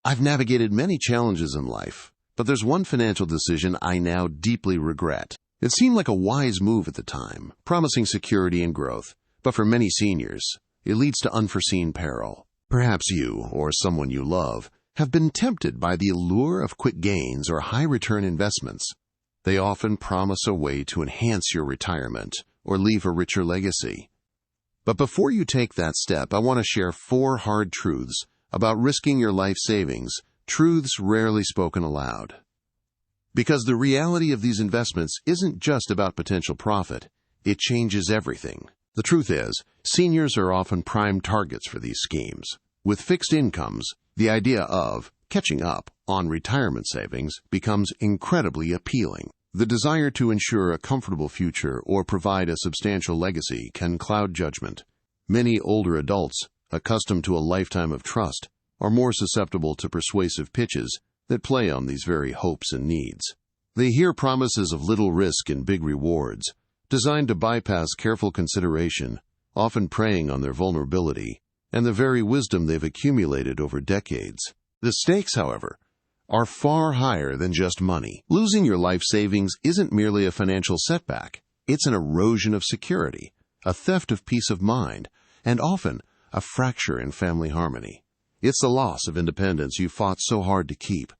I've navigated many challenges in life, but there's one financial decision I now deeply regret. It seemed like a wise move at the time, promising security and growth, but for many seniors, it leads to unforeseen peril. Perhaps you, or someone you love, have been tempted by the allure of quick gains or high-return investments. They often promise a way to enhance your retirement or leave a richer legacy. But before you take that step, I want to share 4 hard truths about risking your life savings, truths rarely spoken aloud. Because the reality of these investments isn't just about potential profit, it changes everything. The truth is, seniors are often prime targets for these schemes. With fixed incomes, the idea of catching up on retirement savings becomes incredibly appealing. The desire to ensure a comfortable future or provide a substantial legacy can cloud judgment. Many older adults, accustomed to a lifetime of trust, are more susceptible to persuasive pitches that play on these very hopes and needs. They hear promises of little risk and big rewards, designed to bypass careful consideration, often preying on their vulnerability and the very wisdom they've accumulated over decades. The stakes, however, are far higher than just money. Losing your life savings isn't merely a financial setback. It's an erosion of security, a theft of peace of mind, and often a fracture in family harmony. It's the loss of independence you fought so hard to keep.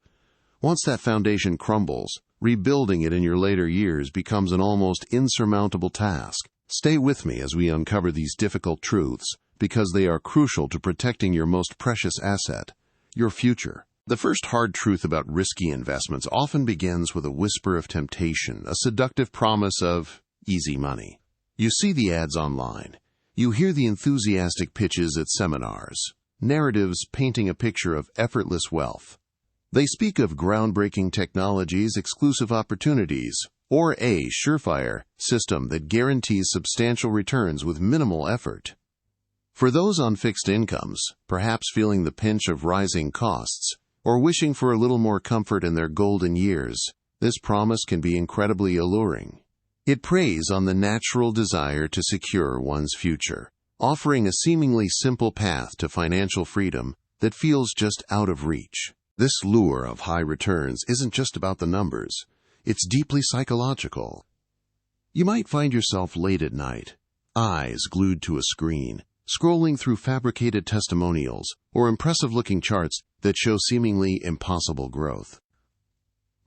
Once that foundation crumbles, rebuilding it in your later years becomes an almost insurmountable task. Stay with me as we uncover these difficult truths, because they are crucial to protecting your most precious asset, your future. The first hard truth about risky investments often begins with a whisper of temptation, a seductive promise of easy money. You see the ads online. You hear the enthusiastic pitches at seminars, narratives painting a picture of effortless wealth. They speak of groundbreaking technologies, exclusive opportunities, or a surefire system that guarantees substantial returns with minimal effort. For those on fixed incomes, perhaps feeling the pinch of rising costs, or wishing for a little more comfort in their golden years, this promise can be incredibly alluring. It preys on the natural desire to secure one's future, offering a seemingly simple path to financial freedom that feels just out of reach. This lure of high returns isn't just about the numbers. It's deeply psychological. You might find yourself late at night, eyes glued to a screen, scrolling through fabricated testimonials or impressive-looking charts that show seemingly impossible growth.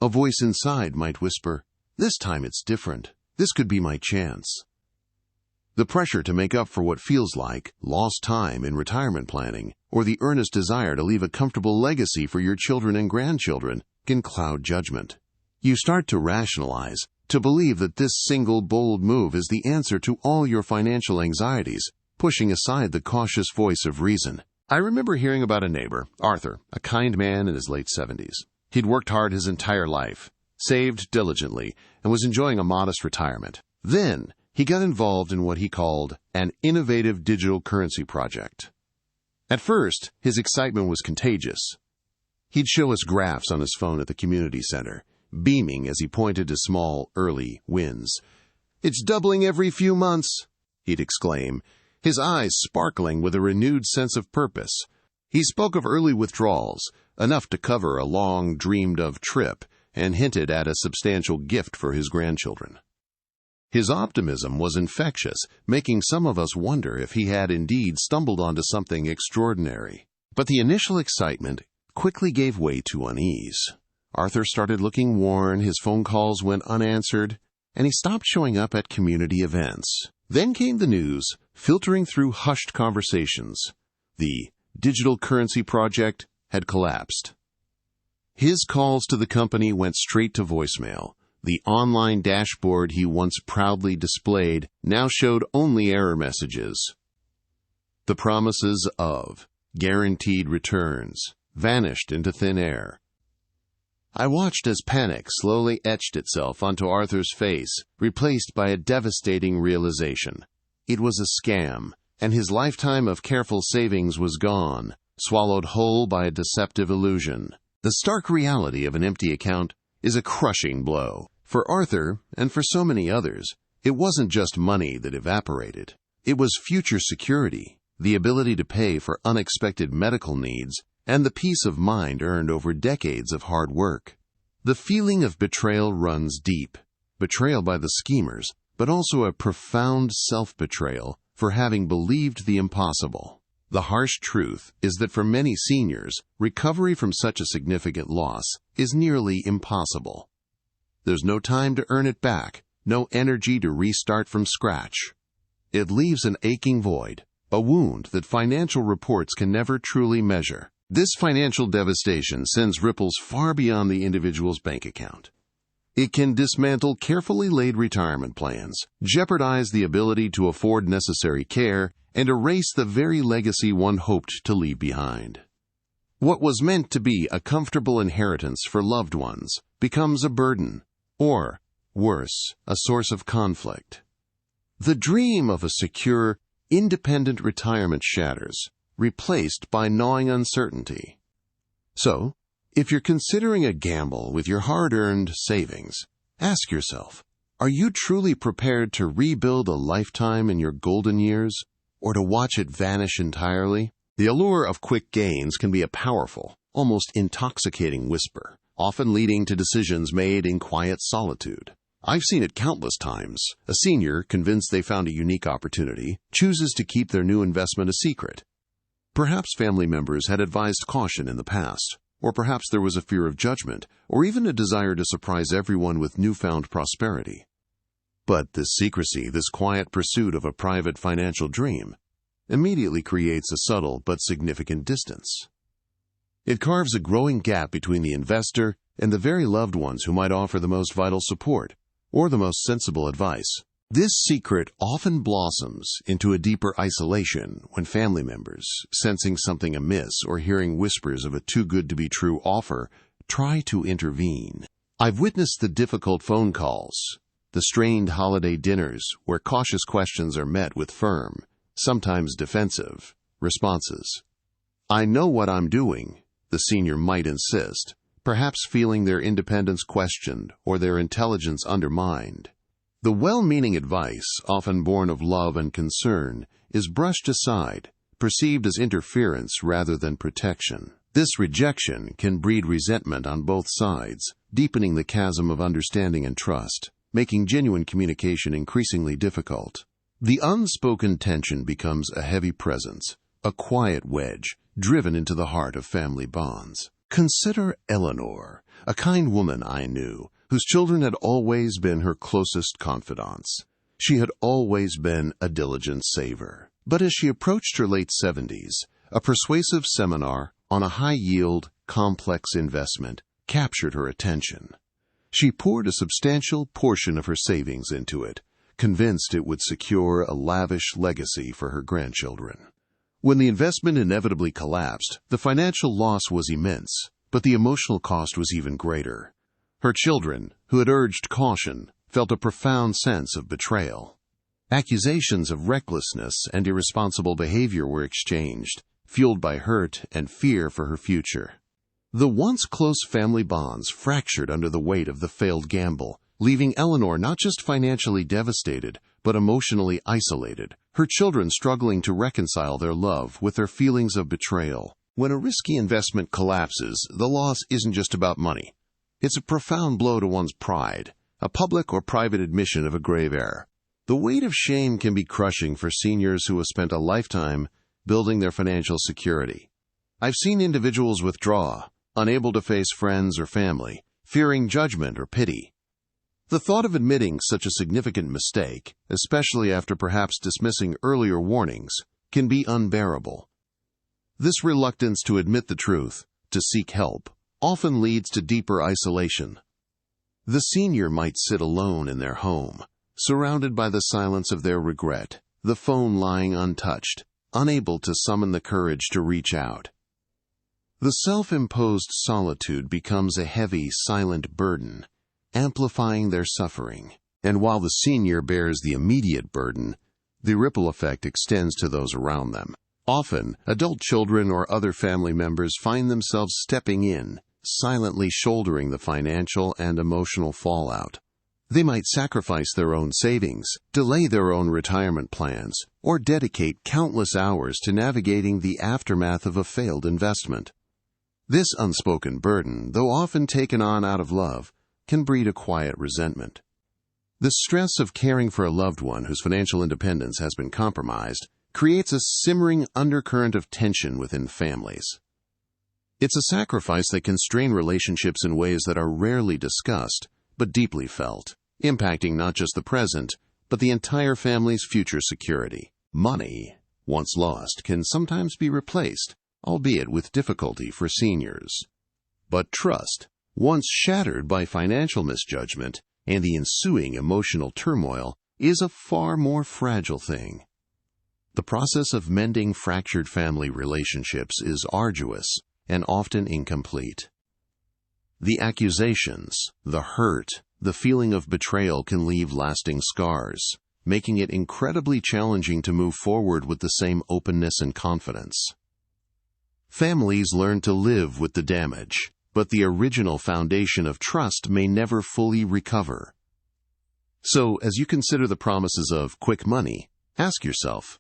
A voice inside might whisper, "This time it's different. This could be my chance." The pressure to make up for what feels like lost time in retirement planning, or the earnest desire to leave a comfortable legacy for your children and grandchildren, can cloud judgment. You start to rationalize, to believe that this single bold move is the answer to all your financial anxieties, pushing aside the cautious voice of reason. I remember hearing about a neighbor, Arthur, a kind man in his late 70s. He'd worked hard his entire life, saved diligently, and was enjoying a modest retirement. Then, he got involved in what he called an innovative digital currency project. At first, his excitement was contagious. He'd show us graphs on his phone at the community center, beaming as he pointed to small, early wins. "It's doubling every few months," he'd exclaim, his eyes sparkling with a renewed sense of purpose. He spoke of early withdrawals, enough to cover a long dreamed-of trip, and hinted at a substantial gift for his grandchildren. His optimism was infectious, making some of us wonder if he had indeed stumbled onto something extraordinary. But the initial excitement quickly gave way to unease. Arthur started looking worn, his phone calls went unanswered, and he stopped showing up at community events. Then came the news, filtering through hushed conversations. The digital currency project had collapsed. His calls to the company went straight to voicemail. The online dashboard he once proudly displayed now showed only error messages. The promises of guaranteed returns vanished into thin air. I watched as panic slowly etched itself onto Arthur's face, replaced by a devastating realization. It was a scam, and his lifetime of careful savings was gone, swallowed whole by a deceptive illusion. The stark reality of an empty account is a crushing blow. For Arthur, and for so many others, it wasn't just money that evaporated. It was future security, the ability to pay for unexpected medical needs, and the peace of mind earned over decades of hard work. The feeling of betrayal runs deep. Betrayal by the schemers, but also a profound self-betrayal for having believed the impossible. The harsh truth is that for many seniors, recovery from such a significant loss is nearly impossible. There's no time to earn it back, no energy to restart from scratch. It leaves an aching void, a wound that financial reports can never truly measure. This financial devastation sends ripples far beyond the individual's bank account. It can dismantle carefully laid retirement plans, jeopardize the ability to afford necessary care, and erase the very legacy one hoped to leave behind. What was meant to be a comfortable inheritance for loved ones becomes a burden, or, worse, a source of conflict. The dream of a secure, independent retirement shatters, replaced by gnawing uncertainty. So, if you're considering a gamble with your hard-earned savings, ask yourself, are you truly prepared to rebuild a lifetime in your golden years, or to watch it vanish entirely? The allure of quick gains can be a powerful, almost intoxicating whisper, often leading to decisions made in quiet solitude. I've seen it countless times. A senior, convinced they found a unique opportunity, chooses to keep their new investment a secret. Perhaps family members had advised caution in the past, or perhaps there was a fear of judgment, or even a desire to surprise everyone with newfound prosperity. But this secrecy, this quiet pursuit of a private financial dream, immediately creates a subtle but significant distance. It carves a growing gap between the investor and the very loved ones who might offer the most vital support, or the most sensible advice. This secret often blossoms into a deeper isolation when family members, sensing something amiss or hearing whispers of a too-good-to-be-true offer, try to intervene. I've witnessed the difficult phone calls, the strained holiday dinners where cautious questions are met with firm, sometimes defensive, responses. "I know what I'm doing," the senior might insist, perhaps feeling their independence questioned or their intelligence undermined. The well-meaning advice, often born of love and concern, is brushed aside, perceived as interference rather than protection. This rejection can breed resentment on both sides, deepening the chasm of understanding and trust, making genuine communication increasingly difficult. The unspoken tension becomes a heavy presence, a quiet wedge, driven into the heart of family bonds. Consider Eleanor, a kind woman I knew, whose children had always been her closest confidants. She had always been a diligent saver. But as she approached her late 70s, a persuasive seminar on a high-yield, complex investment captured her attention. She poured a substantial portion of her savings into it, convinced it would secure a lavish legacy for her grandchildren. When the investment inevitably collapsed, the financial loss was immense, but the emotional cost was even greater. Her children, who had urged caution, felt a profound sense of betrayal. Accusations of recklessness and irresponsible behavior were exchanged, fueled by hurt and fear for her future. The once close family bonds fractured under the weight of the failed gamble, leaving Eleanor not just financially devastated, but emotionally isolated, her children struggling to reconcile their love with their feelings of betrayal. When a risky investment collapses, the loss isn't just about money. It's a profound blow to one's pride, a public or private admission of a grave error. The weight of shame can be crushing for seniors who have spent a lifetime building their financial security. I've seen individuals withdraw, unable to face friends or family, fearing judgment or pity. The thought of admitting such a significant mistake, especially after perhaps dismissing earlier warnings, can be unbearable. This reluctance to admit the truth, to seek help, often leads to deeper isolation. The senior might sit alone in their home, surrounded by the silence of their regret, the phone lying untouched, unable to summon the courage to reach out. The self-imposed solitude becomes a heavy, silent burden, amplifying their suffering. And while the senior bears the immediate burden, the ripple effect extends to those around them. Often, adult children or other family members find themselves stepping in, silently shouldering the financial and emotional fallout. They might sacrifice their own savings, delay their own retirement plans, or dedicate countless hours to navigating the aftermath of a failed investment. This unspoken burden, though often taken on out of love, can breed a quiet resentment. The stress of caring for a loved one whose financial independence has been compromised creates a simmering undercurrent of tension within families. It's a sacrifice that can strain relationships in ways that are rarely discussed, but deeply felt, impacting not just the present, but the entire family's future security. Money, once lost, can sometimes be replaced, albeit with difficulty for seniors. But trust, once shattered by financial misjudgment and the ensuing emotional turmoil, is a far more fragile thing. The process of mending fractured family relationships is arduous and often incomplete. The accusations, the hurt, the feeling of betrayal can leave lasting scars, making it incredibly challenging to move forward with the same openness and confidence. Families learn to live with the damage, but the original foundation of trust may never fully recover. So, as you consider the promises of quick money, ask yourself,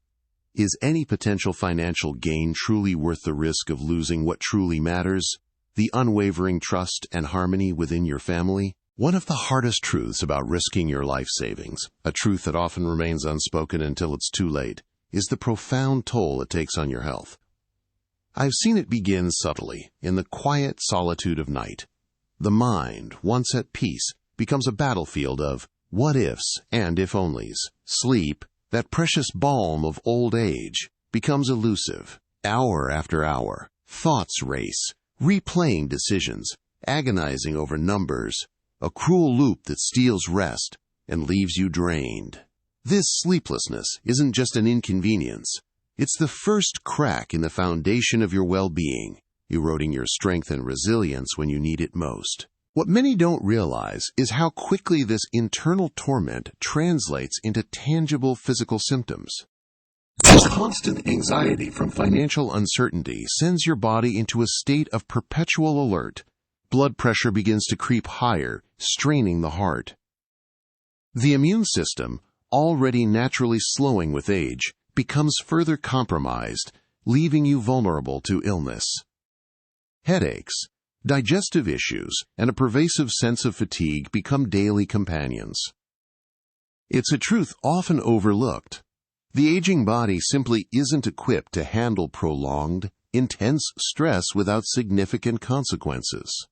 is any potential financial gain truly worth the risk of losing what truly matters, the unwavering trust and harmony within your family? One of the hardest truths about risking your life savings, a truth that often remains unspoken until it's too late, is the profound toll it takes on your health. I've seen it begin subtly, in the quiet solitude of night. The mind, once at peace, becomes a battlefield of what-ifs and if-onlys. Sleep, that precious balm of old age, becomes elusive. Hour after hour, thoughts race, replaying decisions, agonizing over numbers, a cruel loop that steals rest and leaves you drained. This sleeplessness isn't just an inconvenience. It's the first crack in the foundation of your well-being, eroding your strength and resilience when you need it most. What many don't realize is how quickly this internal torment translates into tangible physical symptoms. Constant anxiety from financial uncertainty sends your body into a state of perpetual alert. Blood pressure begins to creep higher, straining the heart. The immune system, already naturally slowing with age, becomes further compromised, leaving you vulnerable to illness. Headaches, digestive issues, and a pervasive sense of fatigue become daily companions. It's a truth often overlooked. The aging body simply isn't equipped to handle prolonged, intense stress without significant consequences.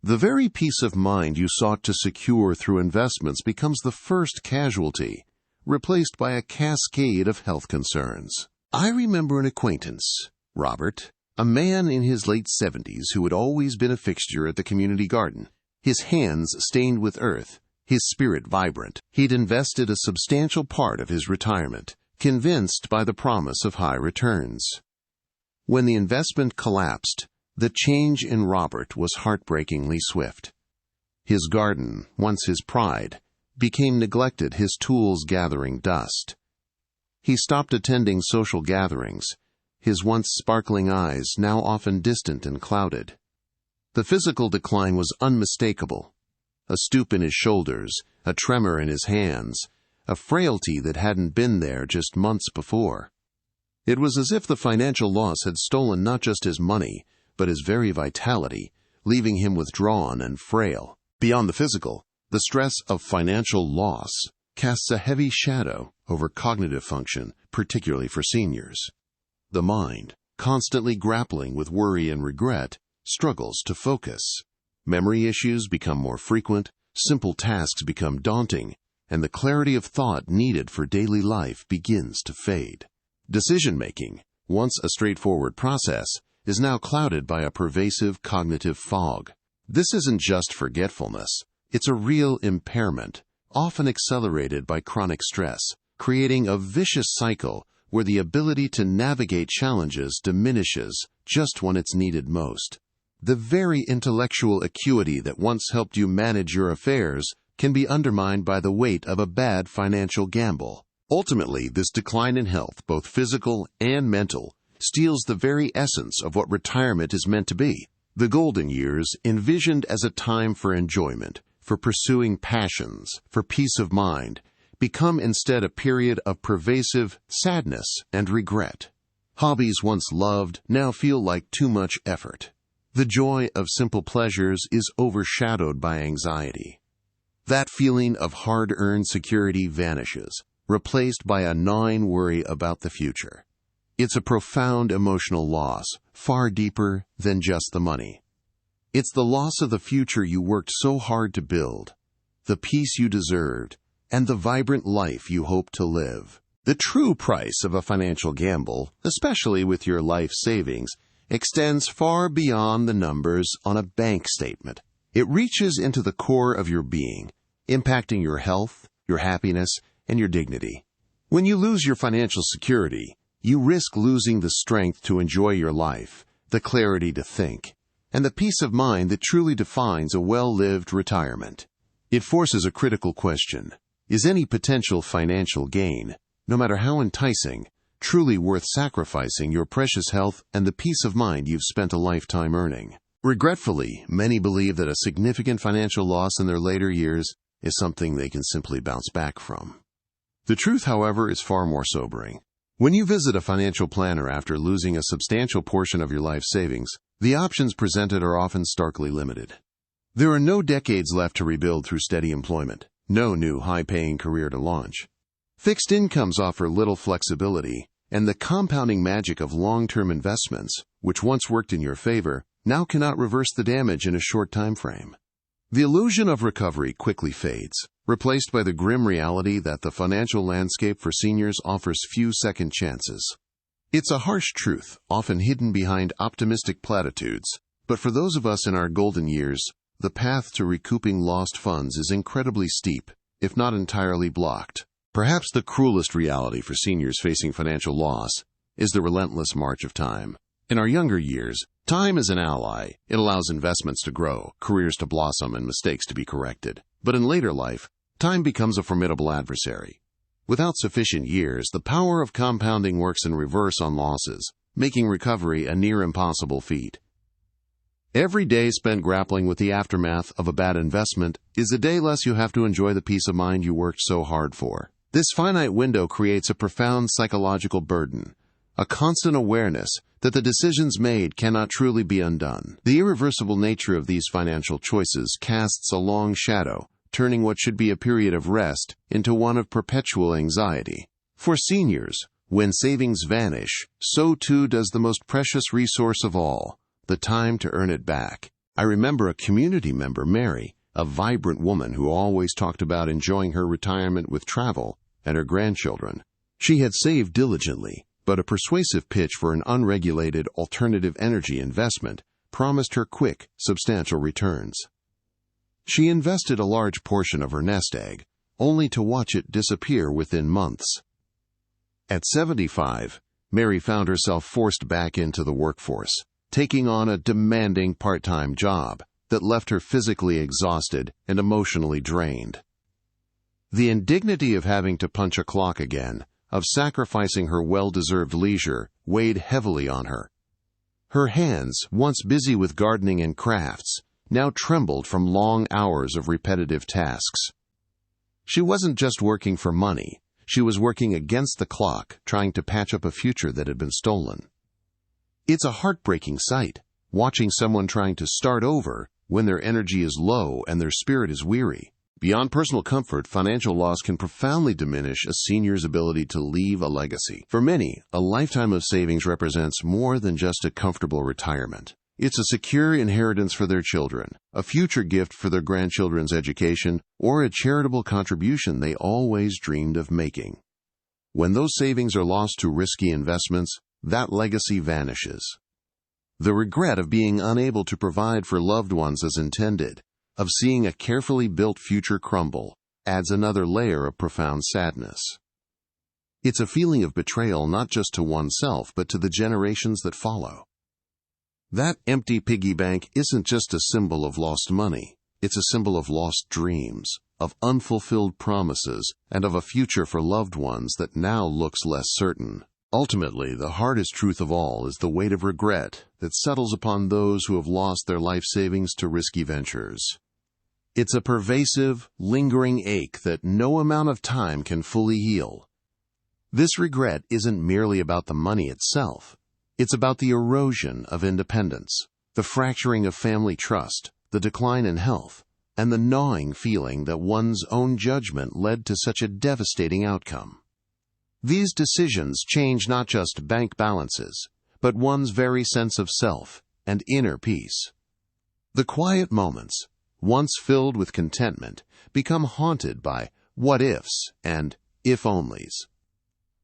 The very peace of mind you sought to secure through investments becomes the first casualty, replaced by a cascade of health concerns. I remember an acquaintance, Robert, a man in his late 70s who had always been a fixture at the community garden, his hands stained with earth, his spirit vibrant. He'd invested a substantial part of his retirement, convinced by the promise of high returns. When the investment collapsed, the change in Robert was heartbreakingly swift. His garden, once his pride, became neglected, his tools gathering dust. He stopped attending social gatherings, his once sparkling eyes now often distant and clouded. The physical decline was unmistakable. A stoop in his shoulders, a tremor in his hands, a frailty that hadn't been there just months before. It was as if the financial loss had stolen not just his money, but his very vitality, leaving him withdrawn and frail. Beyond the physical, the stress of financial loss casts a heavy shadow over cognitive function, particularly for seniors. The mind, constantly grappling with worry and regret, struggles to focus. Memory issues become more frequent, simple tasks become daunting, and the clarity of thought needed for daily life begins to fade. Decision-making, once a straightforward process, is now clouded by a pervasive cognitive fog. This isn't just forgetfulness. It's a real impairment, often accelerated by chronic stress, creating a vicious cycle where the ability to navigate challenges diminishes just when it's needed most. The very intellectual acuity that once helped you manage your affairs can be undermined by the weight of a bad financial gamble. Ultimately, this decline in health, both physical and mental, steals the very essence of what retirement is meant to be. The golden years, envisioned as a time for enjoyment, for pursuing passions, for peace of mind, become instead a period of pervasive sadness and regret. Hobbies once loved now feel like too much effort. The joy of simple pleasures is overshadowed by anxiety. That feeling of hard-earned security vanishes, replaced by a gnawing worry about the future. It's a profound emotional loss, far deeper than just the money. It's the loss of the future you worked so hard to build, the peace you deserved, and the vibrant life you hope to live. The true price of a financial gamble, especially with your life savings, extends far beyond the numbers on a bank statement. It reaches into the core of your being, impacting your health, your happiness, and your dignity. When you lose your financial security, you risk losing the strength to enjoy your life, the clarity to think, and the peace of mind that truly defines a well-lived retirement. It forces a critical question. Is any potential financial gain, no matter how enticing, truly worth sacrificing your precious health and the peace of mind you've spent a lifetime earning? Regretfully, many believe that a significant financial loss in their later years is something they can simply bounce back from. The truth, however, is far more sobering. When you visit a financial planner after losing a substantial portion of your life savings, the options presented are often starkly limited. There are no decades left to rebuild through steady employment, no new high-paying career to launch. Fixed incomes offer little flexibility, and the compounding magic of long-term investments, which once worked in your favor, now cannot reverse the damage in a short time frame. The illusion of recovery quickly fades, replaced by the grim reality that the financial landscape for seniors offers few second chances. It's a harsh truth, often hidden behind optimistic platitudes, but for those of us in our golden years, the path to recouping lost funds is incredibly steep, if not entirely blocked. Perhaps the cruelest reality for seniors facing financial loss is the relentless march of time. In our younger years, time is an ally. It allows investments to grow, careers to blossom, and mistakes to be corrected. But in later life, time becomes a formidable adversary. Without sufficient years, the power of compounding works in reverse on losses, making recovery a near impossible feat. Every day spent grappling with the aftermath of a bad investment is a day less you have to enjoy the peace of mind you worked so hard for. This finite window creates a profound psychological burden, a constant awareness that the decisions made cannot truly be undone. The irreversible nature of these financial choices casts a long shadow, turning what should be a period of rest into one of perpetual anxiety. For seniors, when savings vanish, so too does the most precious resource of all, the time to earn it back. I remember a community member, Mary, a vibrant woman who always talked about enjoying her retirement with travel and her grandchildren. She had saved diligently, but a persuasive pitch for an unregulated alternative energy investment promised her quick, substantial returns. She invested a large portion of her nest egg, only to watch it disappear within months. At 75, Mary found herself forced back into the workforce, taking on a demanding part-time job that left her physically exhausted and emotionally drained. The indignity of having to punch a clock again, of sacrificing her well-deserved leisure, weighed heavily on her. Her hands, once busy with gardening and crafts, now trembled from long hours of repetitive tasks. She wasn't just working for money, she was working against the clock, trying to patch up a future that had been stolen. It's a heartbreaking sight, watching someone trying to start over when their energy is low and their spirit is weary. Beyond personal comfort, financial loss can profoundly diminish a senior's ability to leave a legacy. For many, a lifetime of savings represents more than just a comfortable retirement. It's a secure inheritance for their children, a future gift for their grandchildren's education, or a charitable contribution they always dreamed of making. When those savings are lost to risky investments, that legacy vanishes. The regret of being unable to provide for loved ones as intended, of seeing a carefully built future crumble, adds another layer of profound sadness. It's a feeling of betrayal not just to oneself, but to the generations that follow. That empty piggy bank isn't just a symbol of lost money. It's a symbol of lost dreams, of unfulfilled promises, and of a future for loved ones that now looks less certain. Ultimately, the hardest truth of all is the weight of regret that settles upon those who have lost their life savings to risky ventures. It's a pervasive, lingering ache that no amount of time can fully heal. This regret isn't merely about the money itself. It's about the erosion of independence, the fracturing of family trust, the decline in health, and the gnawing feeling that one's own judgment led to such a devastating outcome. These decisions change not just bank balances, but one's very sense of self and inner peace. The quiet moments, once filled with contentment, become haunted by what-ifs and if-onlys.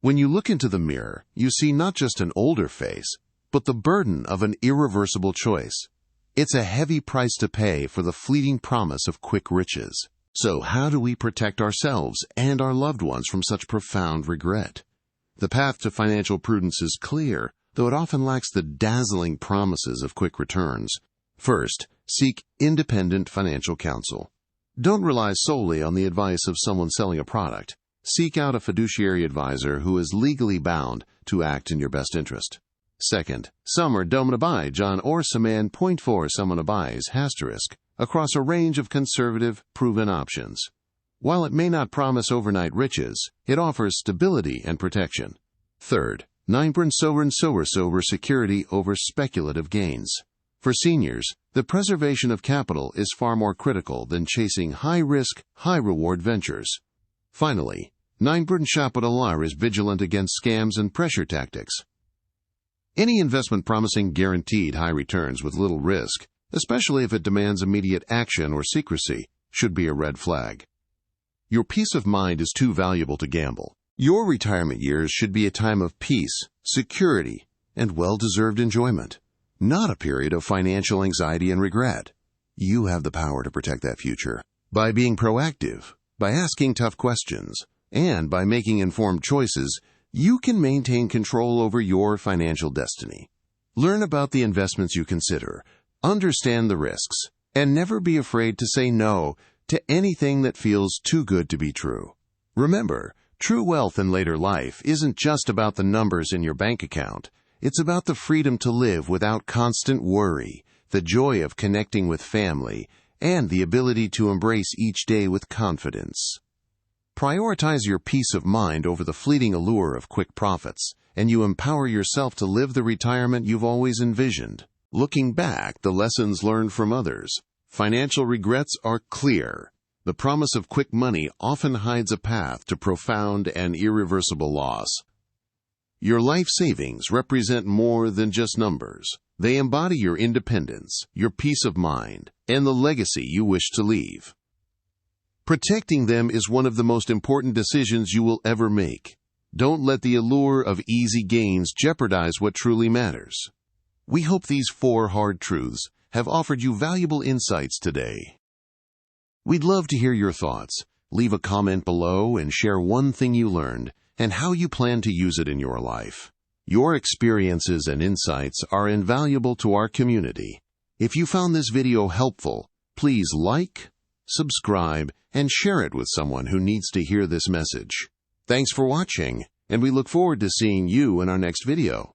When you look into the mirror, you see not just an older face, but the burden of an irreversible choice. It's a heavy price to pay for the fleeting promise of quick riches. So how do we protect ourselves and our loved ones from such profound regret? The path to financial prudence is clear, though it often lacks the dazzling promises of quick returns. First, seek independent financial counsel. Don't rely solely on the advice of someone selling a product. Seek out a fiduciary advisor who is legally bound to act in your best interest. Second, summer domanabai John or Saman .4 samanabais * across a range of conservative, proven options. While it may not promise overnight riches, it offers stability and protection. Third, Ninepern sober security over speculative gains. For seniors, the preservation of capital is far more critical than chasing high-risk, high-reward ventures. Finally, Ninepern Shapadalar is vigilant against scams and pressure tactics. Any investment promising guaranteed high returns with little risk, especially if it demands immediate action or secrecy, should be a red flag. Your peace of mind is too valuable to gamble. Your retirement years should be a time of peace, security, and well-deserved enjoyment, not a period of financial anxiety and regret. You have the power to protect that future. By being proactive, by asking tough questions, and by making informed choices, you can maintain control over your financial destiny. Learn about the investments you consider, understand the risks, and never be afraid to say no to anything that feels too good to be true. Remember, true wealth in later life isn't just about the numbers in your bank account. It's about the freedom to live without constant worry, the joy of connecting with family, and the ability to embrace each day with confidence. Prioritize your peace of mind over the fleeting allure of quick profits, and you empower yourself to live the retirement you've always envisioned. Looking back, the lessons learned from others. Financial regrets are clear. The promise of quick money often hides a path to profound and irreversible loss. Your life savings represent more than just numbers. They embody your independence, your peace of mind, and the legacy you wish to leave. Protecting them is one of the most important decisions you will ever make. Don't let the allure of easy gains jeopardize what truly matters. We hope these 4 hard truths have offered you valuable insights today. We'd love to hear your thoughts. Leave a comment below and share one thing you learned and how you plan to use it in your life. Your experiences and insights are invaluable to our community. If you found this video helpful, please like, subscribe, and share it with someone who needs to hear this message. Thanks for watching, and we look forward to seeing you in our next video.